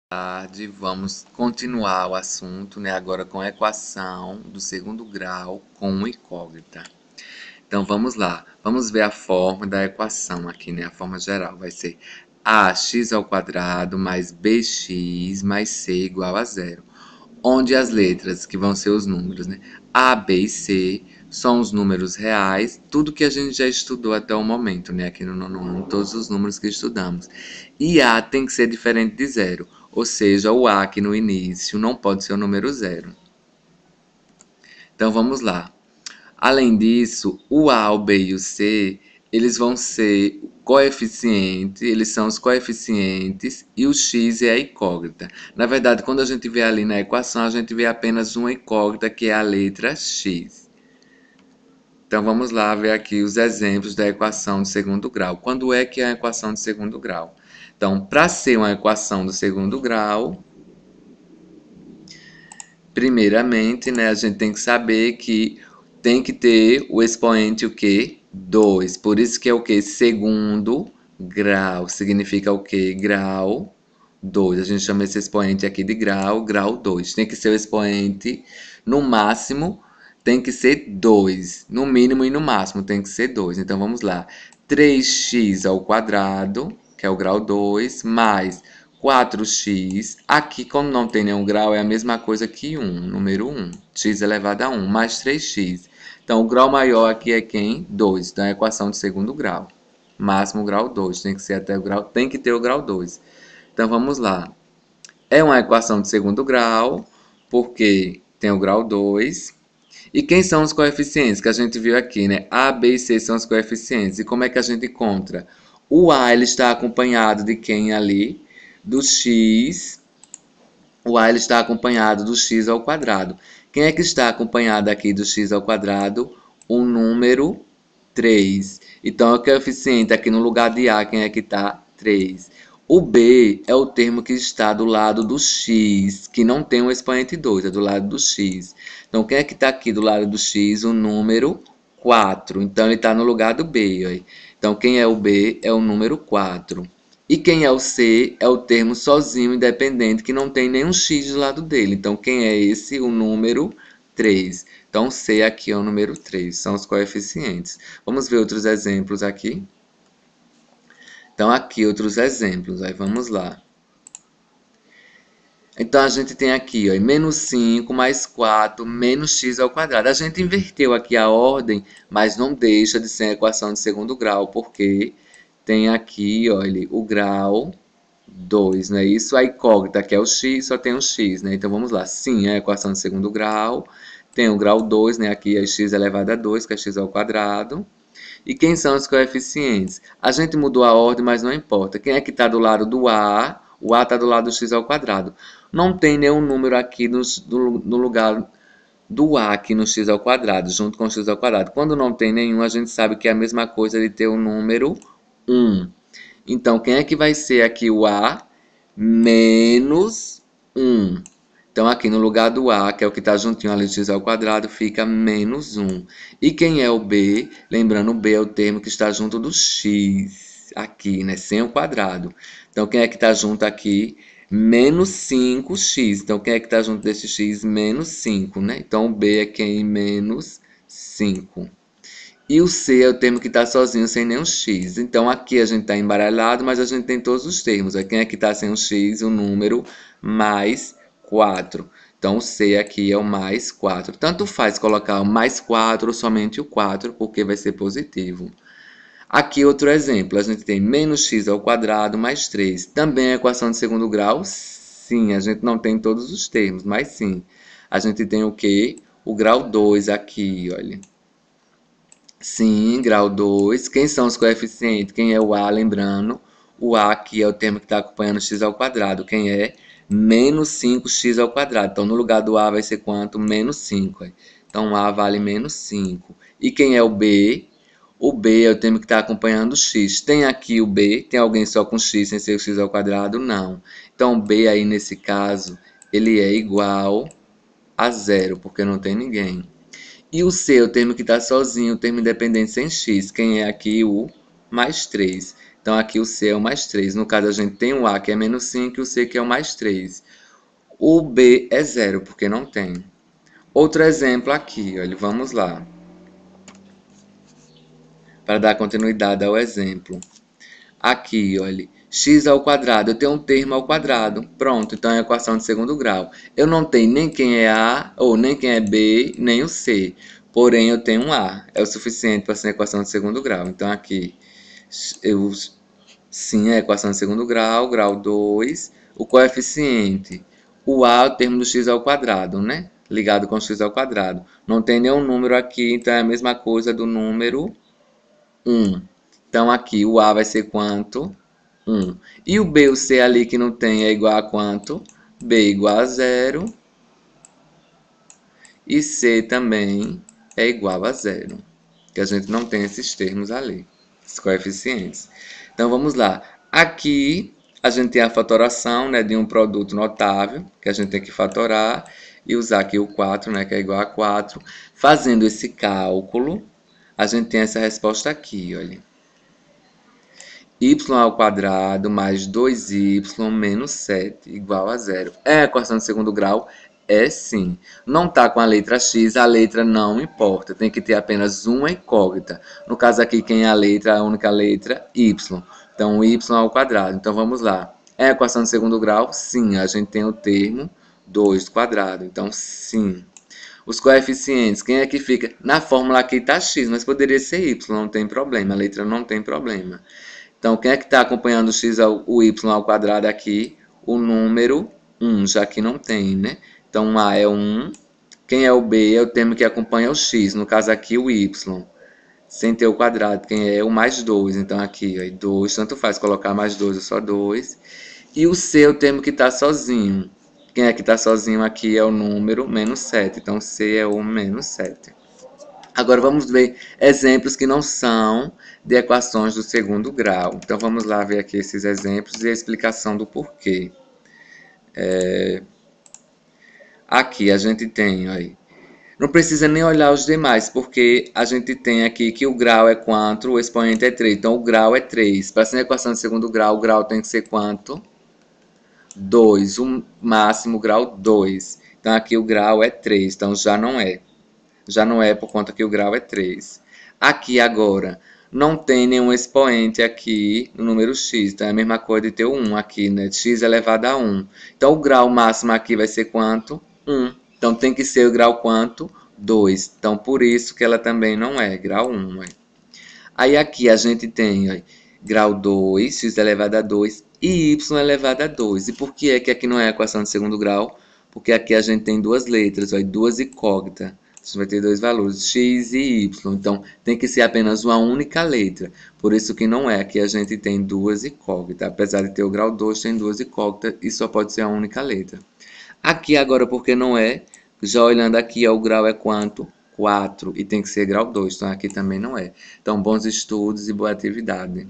Tarde, vamos continuar o assunto, né, agora com a equação do segundo grau com incógnita. Então vamos lá, vamos ver a forma da equação aqui, né, a forma geral vai ser ax ao quadrado mais bx mais c igual a zero, onde as letras que vão ser os números, né, a, b e c são os números reais, tudo que a gente já estudou até o momento, né, aqui no nono ano, todos os números que estudamos. E a tem que ser diferente de zero, ou seja, o a aqui no início não pode ser o número zero. Então vamos lá. Além disso, o a, o b e o c, eles vão ser coeficientes, eles são os coeficientes e o x é a incógnita. Na verdade, quando a gente vê ali na equação, a gente vê apenas uma incógnita, que é a letra x. Então vamos lá ver aqui os exemplos da equação de segundo grau. Quando é que é a equação de segundo grau? Então, para ser uma equação do segundo grau, primeiramente, né, a gente tem que saber que tem que ter o expoente o quê? 2. Por isso que é o quê? Segundo grau. Significa o quê? Grau 2. A gente chama esse expoente aqui de grau, grau 2. Tem que ser o expoente, no máximo, tem que ser 2. No mínimo e no máximo tem que ser 2. Então vamos lá. 3x ao quadrado, que é o grau 2, mais 4x. Aqui, como não tem nenhum grau, é a mesma coisa que 1, número 1. X elevado a 1, mais 3x. Então, o grau maior aqui é quem? 2. Então, é a equação de segundo grau. Máximo grau 2. Tem que ser até o grau, tem que ter o grau 2. Então, vamos lá. É uma equação de segundo grau, porque tem o grau 2. E quem são os coeficientes que a gente viu aqui, né? A, B e C são os coeficientes. E como é que a gente encontra? O A ele está acompanhado de quem ali? Do x. O A ele está acompanhado do x ao quadrado. Quem é que está acompanhado aqui do x ao quadrado? O número 3. Então, o coeficiente aqui no lugar de A, quem é que está? 3. O B é o termo que está do lado do x, que não tem um expoente 2, é do lado do x. Então, quem é que está aqui do lado do x? O número 4. Então, ele está no lugar do B. Ó. Então, quem é o B? É o número 4. E quem é o C? É o termo sozinho, independente, que não tem nenhum x do lado dele. Então, quem é esse? O número 3. Então, C aqui é o número 3, são os coeficientes. Vamos ver outros exemplos aqui. Então, aqui outros exemplos, aí vamos lá. Então, a gente tem aqui, ó, menos 5 mais 4 menos x ao quadrado. A gente inverteu aqui a ordem, mas não deixa de ser a equação de segundo grau, porque tem aqui, olha, o grau 2, não é isso? A incógnita, que é o x, só tem o x, né? Então, vamos lá. Sim, é a equação de segundo grau. Tem o grau 2, né? Aqui é x elevado a 2, que é x ao quadrado. E quem são os coeficientes? A gente mudou a ordem, mas não importa. Quem é que está do lado do A? O A está do lado do x ao quadrado. Não tem nenhum número aqui no lugar do A aqui no x ao quadrado, junto com o x ao quadrado. Quando não tem nenhum, a gente sabe que é a mesma coisa de ter o número 1. Então, quem é que vai ser aqui o A? Menos 1. Então, aqui no lugar do A, que é o que está juntinho ali, x ao quadrado, fica menos 1. E quem é o B? Lembrando, o B é o termo que está junto do x, aqui, né? Sem o quadrado. Então, quem é que está junto aqui? Menos 5x. Então, quem é que está junto desse x? Menos 5, né? Então, o B é quem? Menos 5. E o C é o termo que está sozinho, sem nenhum x. Então, aqui a gente está embaralhado, mas a gente tem todos os termos. Quem é que está sem um x? O número mais 4. Então, o C aqui é o mais 4. Tanto faz colocar o mais 4 ou somente o 4, porque vai ser positivo. Aqui outro exemplo, a gente tem menos x ao quadrado mais 3. Também é equação de segundo grau? Sim, a gente não tem todos os termos, mas sim. A gente tem o quê? O grau 2 aqui, olha. Sim, grau 2. Quem são os coeficientes? Quem é o A? Lembrando, o A aqui é o termo que está acompanhando x ao quadrado. Quem é? Menos 5x ao quadrado. Então, no lugar do A vai ser quanto? Menos 5. Então, A vale menos 5. E quem é o B? O B é o termo que está acompanhando o x. Tem aqui o B? Tem alguém só com x sem ser o x ao quadrado? Não. Então, B aí, nesse caso, ele é igual a zero, porque não tem ninguém. E o C, o termo que está sozinho, o termo independente sem x. Quem é aqui? O mais 3. Então, aqui o C é o mais 3. No caso, a gente tem o A, que é menos 5, e o C, que é o mais 3. O B é 0, porque não tem. Outro exemplo aqui, olha, vamos lá. Para dar continuidade ao exemplo. Aqui, olha, x ao quadrado, eu tenho um termo ao quadrado. Pronto, então é a equação de segundo grau. Eu não tenho nem quem é A, ou nem quem é B, nem o C. Porém, eu tenho um A. É o suficiente para ser a equação de segundo grau. Então, aqui, eu, sim, é a equação de segundo grau, grau 2. O coeficiente, o A é o termo do x ao quadrado, né? Ligado com x ao quadrado. Não tem nenhum número aqui, então é a mesma coisa do número 1. Então, aqui, o A vai ser quanto? 1. E o B e o C ali que não tem é igual a quanto? B igual a 0. E C também é igual a 0. Que a gente não tem esses termos ali, esses coeficientes. Então, vamos lá. Aqui, a gente tem a fatoração, né, de um produto notável, que a gente tem que fatorar. E usar aqui o 4, né, que é igual a 4. Fazendo esse cálculo, a gente tem essa resposta aqui, olha. Y ao quadrado mais 2y menos 7 igual a 0. É a equação de segundo grau? É sim. Não está com a letra x, a letra não importa. Tem que ter apenas uma incógnita. No caso aqui, quem é a letra? A única letra, y. Então, y ao quadrado. Então, vamos lá. É a equação de segundo grau? Sim. A gente tem o termo 2 quadrado. Então, sim. Os coeficientes, quem é que fica? Na fórmula aqui está x, mas poderia ser y, não tem problema. A letra não tem problema. Então, quem é que está acompanhando o y ao quadrado aqui? O número 1, já que não tem, né? Então, A é 1. Quem é o B? É o termo que acompanha o x. No caso aqui, o y. Sem ter o quadrado. Quem é o mais 2. Então, aqui, ó, 2. Tanto faz colocar mais 2 ou só 2. E o C é o termo que está sozinho. Quem é que está sozinho aqui é o número menos 7. Então, C é o menos 7. Agora vamos ver exemplos que não são de equações do segundo grau. Então vamos lá ver aqui esses exemplos e a explicação do porquê. Aqui a gente tem, aí, não precisa nem olhar os demais, porque a gente tem aqui que o grau é quanto, o expoente é 3. Então o grau é 3. Para ser uma equação de segundo grau, o grau tem que ser quanto? 2. O máximo grau 2. Então aqui o grau é 3. Então já não é. Já não é por conta que o grau é 3. Aqui agora, não tem nenhum expoente aqui no número x. Então é a mesma coisa de ter o 1 aqui, né? X elevado a 1. Então o grau máximo aqui vai ser quanto? 1. Então tem que ser o grau quanto? 2. Então por isso que ela também não é grau 1. Aí aqui a gente tem, ó, grau 2, x elevado a 2 e y elevado a 2. E por que é que aqui não é a equação de segundo grau? Porque aqui a gente tem duas letras, ó, duas incógnitas. Você vai ter dois valores, x e y. Então, tem que ser apenas uma única letra. Por isso que não é. Aqui a gente tem duas incógnitas. Apesar de ter o grau 2, tem duas incógnitas e só pode ser a única letra. Aqui agora, porque não é, já olhando aqui, ó, o grau é quanto? 4. E tem que ser grau 2. Então, aqui também não é. Então, bons estudos e boa atividade.